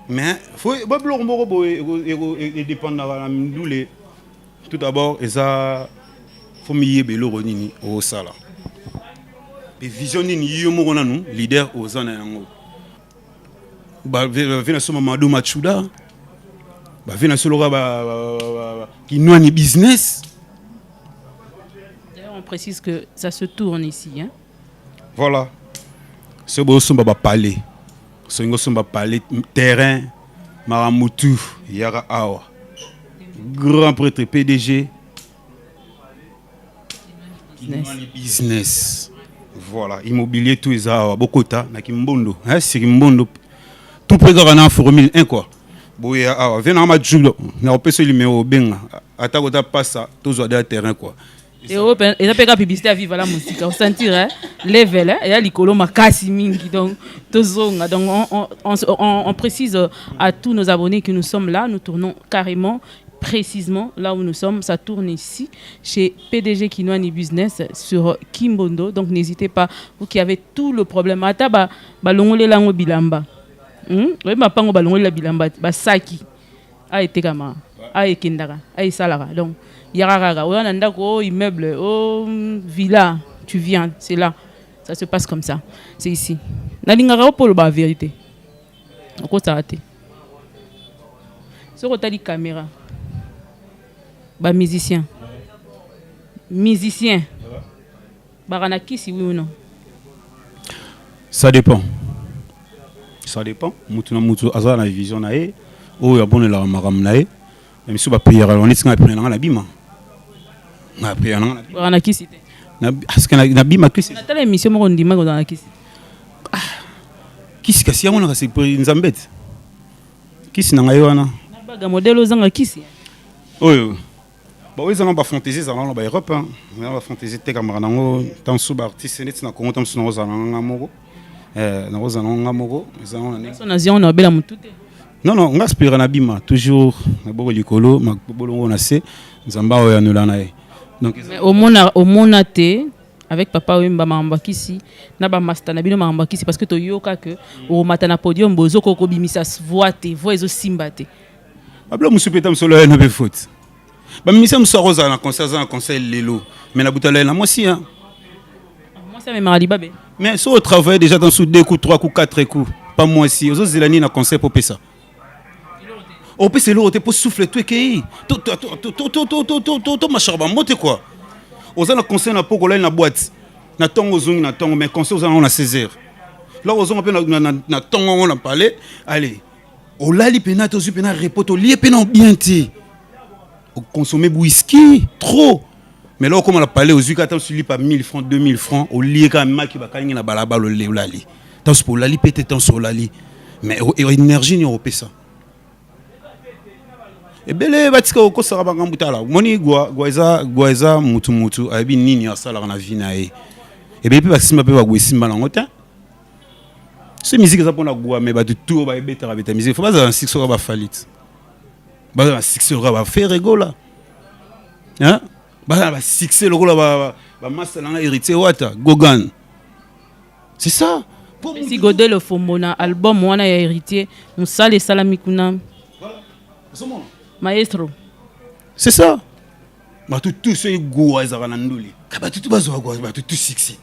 mais faut ba bloko moko et dépendre la ndule tout d'abord eza faut miye belo ronini au sala et vision ni yo moko nanu leader aux ana yango ba vina soma Madou Machuda ba vina solo ba Kinwani business. D'ailleurs on précise que ça se tourne ici hein. Voilà. Ce beau somba ba palais. Ce ngo somba palais terrain Maramutu Yara Awa. Grand prêtre PDG Kinwani business. Voilà, immobilier tout ça Bokota na Kimbondo, hein, c'est Kimbondo. Tout près na formule 1 quoi. Boya awa vena ma julo na opeso limeo benga atakota passa tozo de terrain quoi. Et open et ça peut publicité à vivre la musique on sentir hein level hein et là likolo makasi mingi donc tozonga donc on précise à tous nos abonnés que nous sommes là, nous tournons carrément précisément là où nous sommes, ça tourne ici chez PDG Kinwani Business sur Kimbondo, donc n'hésitez pas, vous qui avez tout le problème ata ba longole lango bilamba oui ma pango ba longole la bilamba ba saki a été kama a ekendaka a salara donc yarara on a ndako immeuble oh villa tu viens c'est là ça se passe comme ça c'est ici na lingaka pour la vérité ko ça raté sur otali caméra ba musicien baranakisi oui ou non ça dépend mutu na mutu azala na vision na e o ya bonne la maram na e même si ba payer on est nga prendre na bima na payer na baranakisi na aska na bima kisi na tala émission mo ndima ko na kisi kisi kasi yamona kasi nzambet kisi na ngayo wana na baga modelo zanga kisi oyo ba weza na ba fantaisie za na ba Europe na ba fantaisie te kamera nango tant sous ba artiste net na Congo tant sous na za na moko na roza na moko za na so na zion na bela mutute non ngaspira na bima toujours na boko likolo ma bolongo na se nzamba oyo anula na e donc au mona te avec papa Wemba Mambakisi na ba master na bino Mambakisi parce que to yoka que au matana podium bozo koko bimisa voix ezo simba te ablo musupeta msolo na be faute ba misa msoroza na concert lelo mais na butala na moi si hein moi ça me marali babe mais so au travail déjà dans sous 2 coups 3 coups 4 coups pas moi si aux zelani na concert pour pesa au pesa l'eau pour souffler tout kei to macharba mote quoi aux na concert na poko là na boîte na tongo zungi na tongo mais concert aux na 16h là aux on peut na tongo on a parlé allez au lali pena to zu pena repos to li pena bien ti consommer whisky trop mais là comme on a parlé aux Ukatan sur lui pas 1000 francs 2000 francs au lié quand même qui va gagner na balaba le lali tant pour lali pété tant sur lali mais énergie ni européen ça et belé batika ko sara banga mbutala moni gwaza mutu abi nini asala na vie na e be pe basimba pe bagwesimba na ngota ce musique ça pour na gwa mais ba tout ba betara beta musique faut pas dans 6 heures ba falit ba 6 heures ba faire rigola hein ba 6 heures ba master na héritier wata gogan c'est ça si godé le fomona album wana ya héritier musale salami kuna maestro c'est ça ba tout ce goa za kana nduli ba tout bazo goa ba tout succès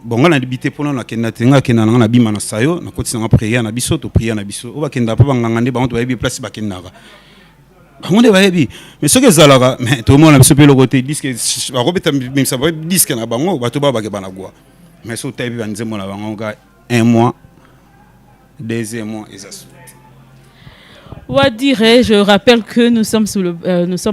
bon on a débuté pour na kenda tenga kenda na bima na sayo na kotisa na prière na biso to prière na biso o ba kenda pa banganga nde ba on to ba bi place ba kenda bangonde ba yebi mais ce que zalaka mais tout le monde a biso pe le côté disque ba robeta même ça va disque na bango ba to ba ba ke bana goa mais so tabi ba nzemo na bango ga 1 mois deuxièmement eza Wadire, je rappelle que nous sommes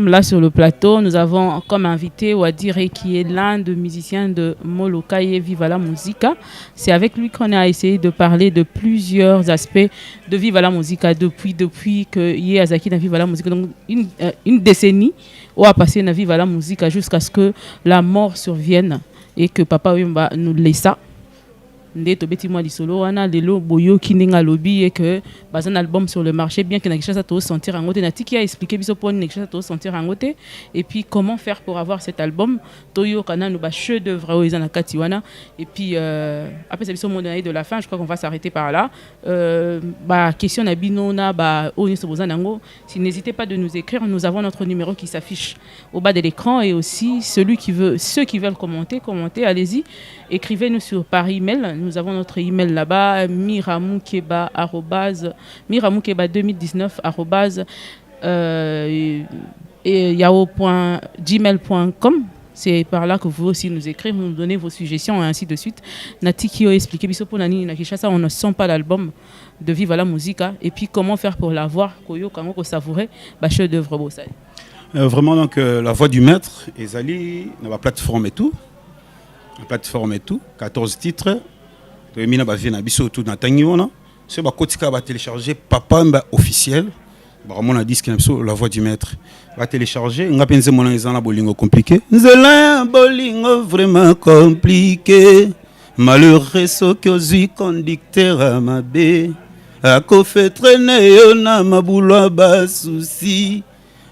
là sur le plateau. Nous avons comme invité Wadire qui est l'un des musiciens de Molokaye Viva la Musica. C'est avec lui qu'on a essayé de parler de plusieurs aspects de Viva la Musica depuis que Yéazaki na Viva la Musica. Donc une décennie où a passé na Viva la Musica jusqu'à ce que la mort survienne et que Papa Wemba nous laissa. Ndeto beti moi solo wana lelo boyo kininga lobby et que bas un album sur le marché bien que na quelque chose à te sentir en côté na tiki a expliqué biso pour quelque chose à te sentir en côté et puis comment faire pour avoir cet album toyo kana no ba chef d'œuvre aux na katiwana et puis après ça biso monnaie de la fin je crois qu'on va s'arrêter par là bah question na binona ba oni so bozanango si n'hésitez pas de nous écrire nous avons notre numéro qui s'affiche au bas de l'écran et aussi ceux qui veulent commenter allez-y écrivez-nous par email. Nous avons notre email là-bas, miramukeba@2019 C'est par là que vous aussi nous écrivez, nous donnez vos suggestions et ainsi de suite. Natikio expliqué bisopo nani na Kinshasa, on ne sent pas l'album de Viva la Musica et puis comment faire pour l'avoir, koyo kango ko savourer, ba chef d'œuvre bosai. Vraiment donc la voix du maître ezali na ba plateforme et tout. La plateforme et tout, 14 titres. Mina ba vient na biso tout na tangiona. C'est ba kotika ba télécharger Papa Wemba officiel. Ba mon disque na biso la voix du maître. Va télécharger ngapenze mona ezana bolingo compliqué. Nzela bolingo vraiment compliqué. Malheureux so kozui conducteur à mabe. Ako fait traîner yo na mabulwa ba souci.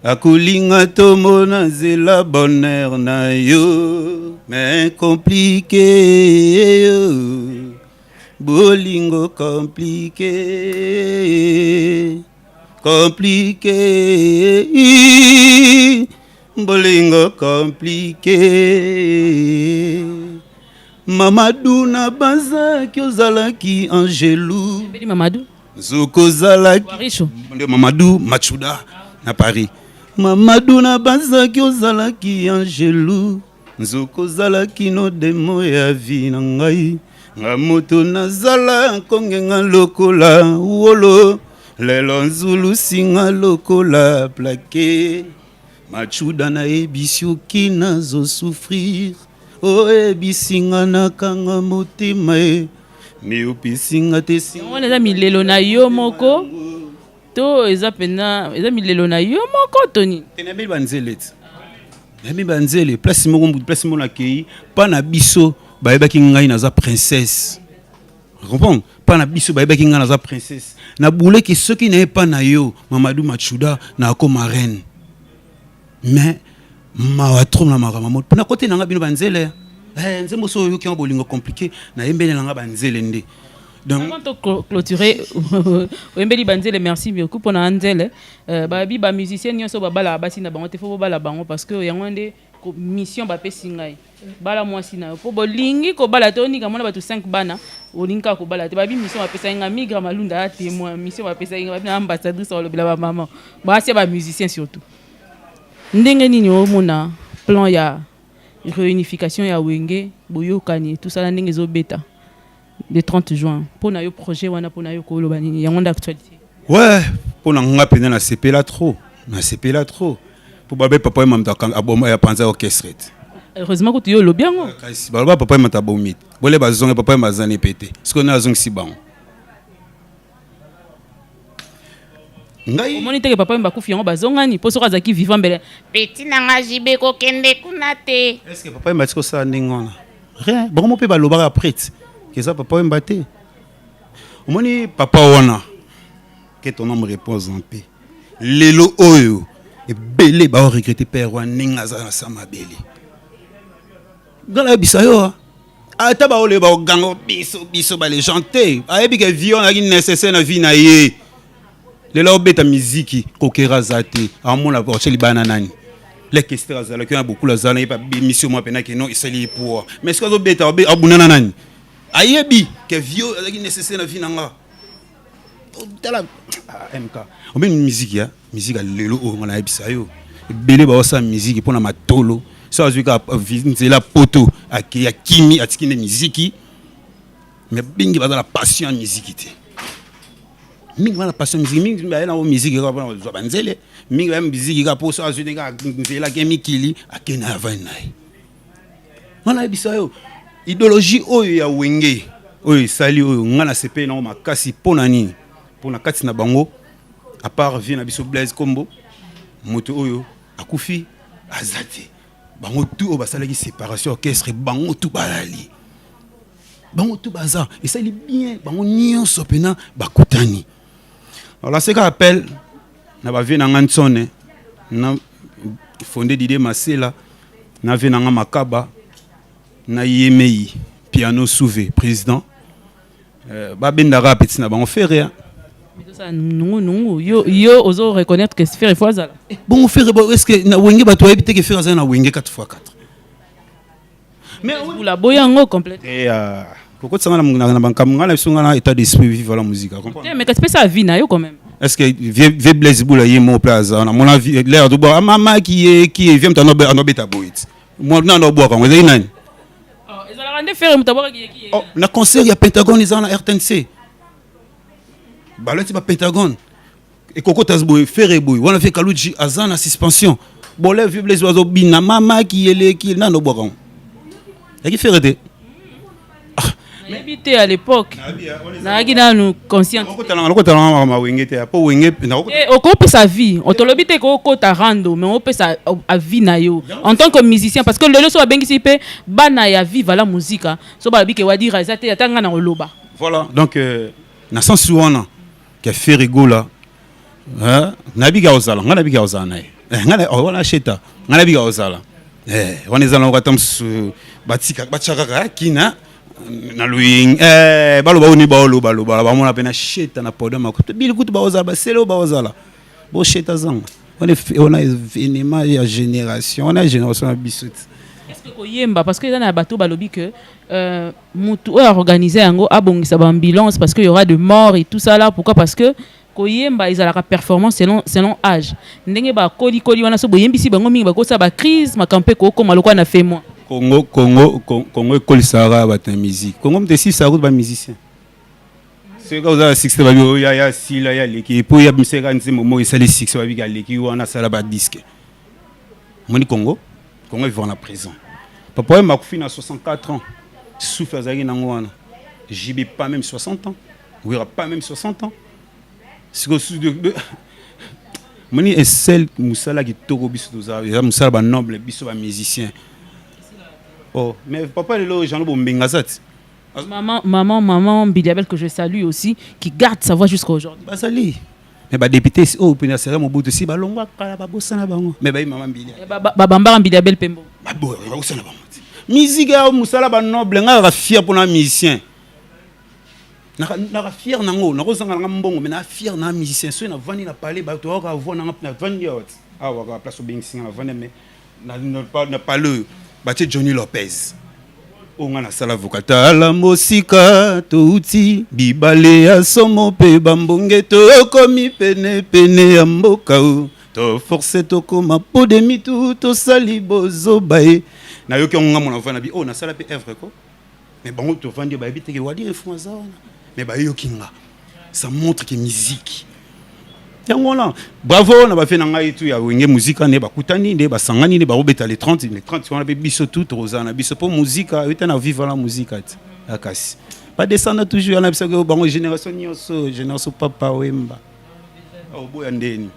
Akulinga tomona zela bonheur na yo mais compliqué bolingo compliqué bolingo compliqué Mamadou na bazaki ozalaki angelou Mamadou zokozalaki Mamadou Machuda na Paris Mamadou na bazaki ozalaki angelou nzokozalaki no demo ya vi na ngai nga moto nazala kongenga lokola wolo lelo nzulu singa lokola plake Machuda na ebisi oki nazosouffrir oyebisinga nakanga motema me opisinga te singa eza milelo na yo moko to eza milelo na yo moko toni tenabi banzele place moko na kei pa na biso bayebaki ngai naza princesse comprends pa na biso bayebaki ngai naza princesse na buleki soki na pas na yo Mamadou Machuda na akoma reine mais mawa trop na makambo na côté na nga bino banzele nzembo so yo ki en bolingo compliqué na yembele na nga banzele nde. Donc, avant de clôturer, Wembeli Banzele, merci beaucoup pour Anzele. Babi, ba musicien, nous sommes bala basi na bango, te faut bala bango parce que y a une mission ba pesingai. Bala moi sina. Pour bolingi ko bala toni ka mona ba tu 5 bana, olinka ko bala te babi mission ba pesinga migra malunda témoin, mission ba pesinga ba ambassadrice sur le bla maman. Ba c'est ba musicien surtout. Ndenge nini o mona plan ya réunification ya Wenge, boyokani, tout ça ndenge zo beta. Le 30 juin pour na yo projet wana pour na yo ko loba nini yango d'actualité ouais pour na nga pena na CP là trop pour babe Papa Wemba mtaka aboma ya panza orchestre heureusement que tu yo lo bien ngo kasi baloba Papa Wemba tabomit bole bazonga Papa Wemba zane pété ce qu'on a zong si bon ngai omoni teke Papa Wemba kufi yango bazonga ni poso kazaki vivant bele petit nanga jibe ko kende kuna te est-ce que Papa Wemba tiko sa ndingona rien bon mo pe baloba après que ça Papa Wemba te omoni papa wana que ton homme repose en paix lelo oyo et belé ba regretter père wa ninga za sama belé gala bisayo ata ba ole ba gango biso ba les chanter ayebi que vion na nécessaire na vie na ye lelo beta musique kokera zate amona ba cheli bananani les questions azala que beaucoup la zana pas mission moi pena que non isali pour mais est-ce que zo beta abunana nani ayebi que vieux est nécessaire na vie nanga tala MK o même musique ya musique lelo o ngana ebisa yo belé ba osa musique pour na matolo ça azuka la poto aki ya kimi atiki ne musique mais bingi ba la passion musique te mingi wana passion musique mingi ba na musique ka ba zo banzele mingi ba musique ka poso azune ka nzela ke mikili akena vanai wana bisayo idéologie oyo ya wenge oyo sali oyo ngana sepe na makasi pona nini pona kati na bango à part vie na biso Blaise Kombo moto oyo akufi azate bango tout o basala ki séparation orchestre bango tout balali bango tout baza et ça il bien bango nyonso pena bakutani. Alors là c'est qu'appelle na ba vie na ngansone na fondé d'idée Masela na vie na Makaba na Yemei piano souvé président ba bendara petit na bango fait rien. Non, yo oso reconnaître que faire fois ça. Bon faire est-ce que na wenge ba to habiter que faire ça na wenge 4x4. Mais vous la boyango complète. Et pourquoi ça na bankamanga na songa na état d'esprit vivre la musique comprendre. Mais qu'est-ce que ça vie na yo quand même. Est-ce que vieux Blaise Boula yemo plaza na mon avis l'air de boire maman qui vient t'en obeta boit. Moi na no boire quand vous nani. Oh, ils ont rendé faire mutabora qui. Oh, na concert ya Pentagone ils en RTNC. Balati ba Pentagone. Et Coco Tasboy faire boy. On a fait Kaluji azana suspension. Bon là vieux Blaise oiseau bina maman qui na no boire. Et qui fait arrêter. Habité à l'époque. Na nous conscient. On coupe sa vie. On te l'habite ko ta rando mais on peut sa vie na yo. En tant que musicien parce que le so bengi sipe bana ya vivre la musique. So ba bi ke wa dire ça te atanga na oloba. Voilà. Donc na sens wana que fait rigola. Hein? Nabiga ozala, ngana biga ozana. Ngana wana cheta. Ngana biga ozala. On est allé au su batika bachaka kina na luing baloba oni baloba ba mona pena sheta na poda makuto bil kutu ba ozala ba selo ba ozala bo sheta zanga on a événement ya génération on a génération na bisut. Est-ce que koyemba parce que dans na bateau balobi que mutu a organisé yango abongisa ba ambulance parce que il y aura de morts et tout ça là pourquoi parce que koyemba ezalaka performance selon âge ndenge ba koli wana so boyembisi bango mingi ba kosa ba crise makampe ko koma lokwa na fait moi Congo kolisara ba ta musique Congo mtesi sa route ba musicien c'est quand ça 60 ba ya sila ya leki pour ya miseka nzimo mo isali 6 ba bika leki wana sala ba disque moni Congo il va en prison papa m'a kufi na 64 ans souffle azaki nango wana JB pas même 60 ans oui pas même 60 ans. Moni est celle musala qui toko biso toza musala ba noble biso ba musicien. Oh mais papa le Jean Lobo Mbengazat. Maman Biliabel que je salue aussi qui garde sa voix jusqu'à aujourd'hui. Ba sali. Mais ba député oh pena sera mo bout aussi ba longwa kala ba bosana bango. Mais ba maman Biliabel. Ba bamba Biliabel Pembo. Ba bo ba bosana bango. Musique ya musala ba noble nga fier pour un musicien. Na fier nango na kozanga nga mbongo mais na fier na musicien so na vandi na parler ba to ka voir na vandi out wa place au Bingsinga na vandi mais na pas le batie Johnny Lopez o nga na sala vocata la mosika touti bibale ya somo pe bambonge to komi pene ya mboka to forcer to koma po de mitu to sali bozo bae na yoki nga mona vandi bi o na sala pe œuvre ko mais bon to vandi ba bité ke wadi refonza mais bah yokinga ça montre que musique yangola bravo na ba fait na ngai tout ya wenge musique ne ba kutani ne ba sangani ne ba robeta les 30 on a biso tout rosana biso pour musique eta na vivre la musique akasi pas descendre toujours na biso ko bango génération papa wemba au boya ndeni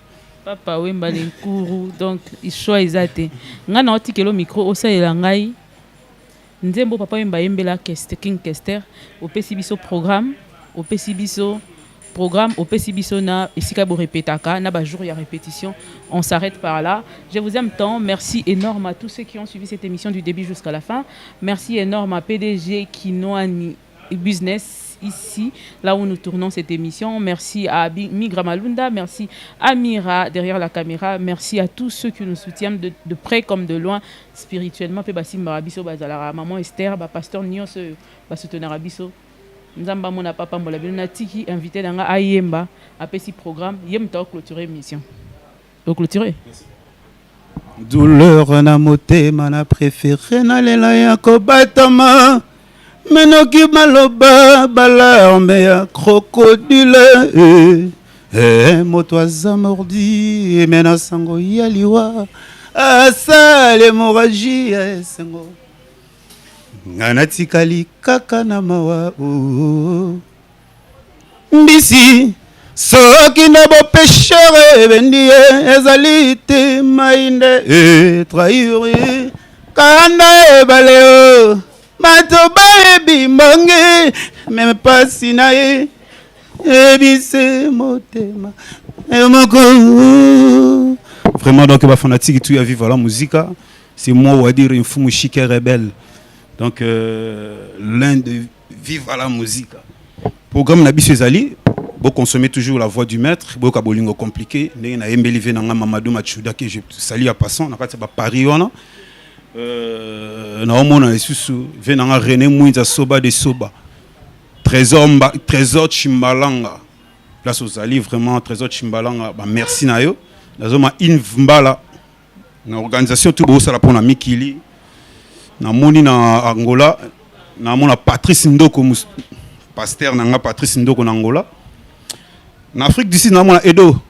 papa wemba le nkuru donc il choisit te ngana otikelo micro osalela ngai nzembo papa wemba yembela King Kester au PCBiso programme au PCBiso na esika bo répétaka na ba jour ya répétition on s'arrête par là. Je vous aime tant, merci énorme à tous ceux qui ont suivi cette émission du début jusqu'à la fin. Merci énorme à PDG Kinoani Business ici là où nous tournons cette émission. Merci à Migra Malunda, merci à Mira derrière la caméra, merci à tous ceux qui nous soutiennent de près comme de loin spirituellement pe basim barabiso bazalara maman Esther ba pasteur Nios ba soutenir abiso nzamba mona papa mbola bino tiki invité danga ayemba apesi programme yem ta clôturer émission au clôturer douleur na motema na préféré na lela ya kobatama menoki maloba balarme ya crocodile moto aza mordi emena sango ya liwa asala hémorragie ya esengo nga natikali kaka na mawa mbisi soki na bopeshere ebendi ye ezali te mainde trahiri kanda ebale o bato bayebi mbonge meme pasi na ye ebise motema emoko. Vraiment, donc, ma fanatique tout à vivre la musique, c'est moi, on va dire, une fou chic et rebelle. Donc, l'un de vivre à la musique. Programme Nabi Sezali, vous consommez toujours la voix du maître, vous avez bolingo compliqué. Vous avez embellivé dans Mamadou Machuda que je salue à passant. On a pas Paris, on a. On a venant René Mouinza Soba de Soba. Trésor Chimbalanga. Place aux alliés, vraiment, Trésor Chimbalanga. Merci Nayo. Nazoma Invmbala. Na organisation tout beau ça la pour na Mikili. Na moni na Angola. Na mona Patrice Ndoko pasteur na Patrice Ndoko na Angola. En Afrique du Sud na mona Edo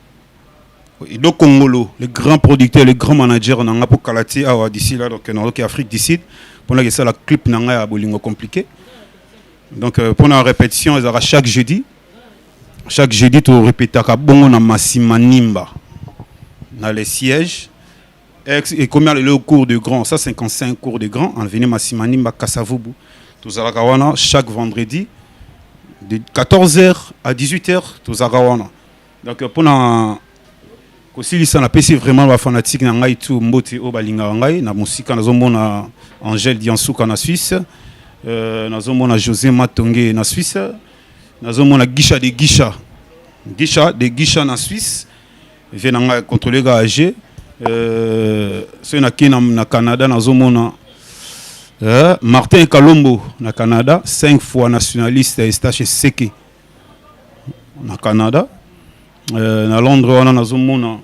Kongolo, le grand producteur, le grand manager na pour Kalati d'ici là donc en Afrique du Sud. Pour que ça la clip na a bolingo compliqué. Donc pour la répétition, ils aura chaque jeudi. Chaque jeudi tu répéter ka bongo na Masimanimba. Dans les sièges. Et combien le cours de grand, ça 55 cours de grand, en venant Masimanimba Kasavubu. Tous à la chaque vendredi de 14h à 18h, tous à la. Donc pour na aussi ça na PC vraiment la fanatique na ngai tout mbote o balinga ngai na musique na zomona Angèle Diansuka na Suisse. Na zomona José Matonge na Suisse. Na zomona Guicha de Guicha na Suisse. Vient contrôler gagé. C'est na Canada na zomona Martin Kalombo na Canada 5 fois nationaliste Estache Seke na Canada. Na Londres on a zomona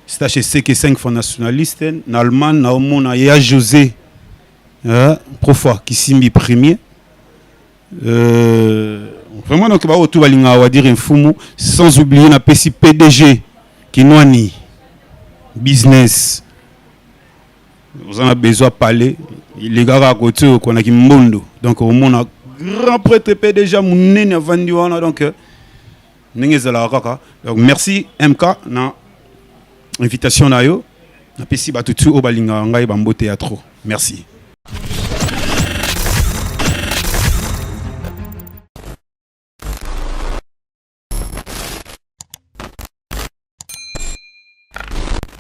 Estache Seke 5 fois nationaliste. Na Allemagne na omona ya José Profa qui simbi premier. Vraiment donc ba tout balinga wa dire infumu sans oublier na PDG Kinwani business. Vous en avez besoin de parler. Les gars à côté, on a qui monde. Donc, au monde, grand prêtre PDG, mon nez a vendu. Donc, merci MK na invitation na yo. Na pesi batutu au balinga ngai bambo théâtre. Merci.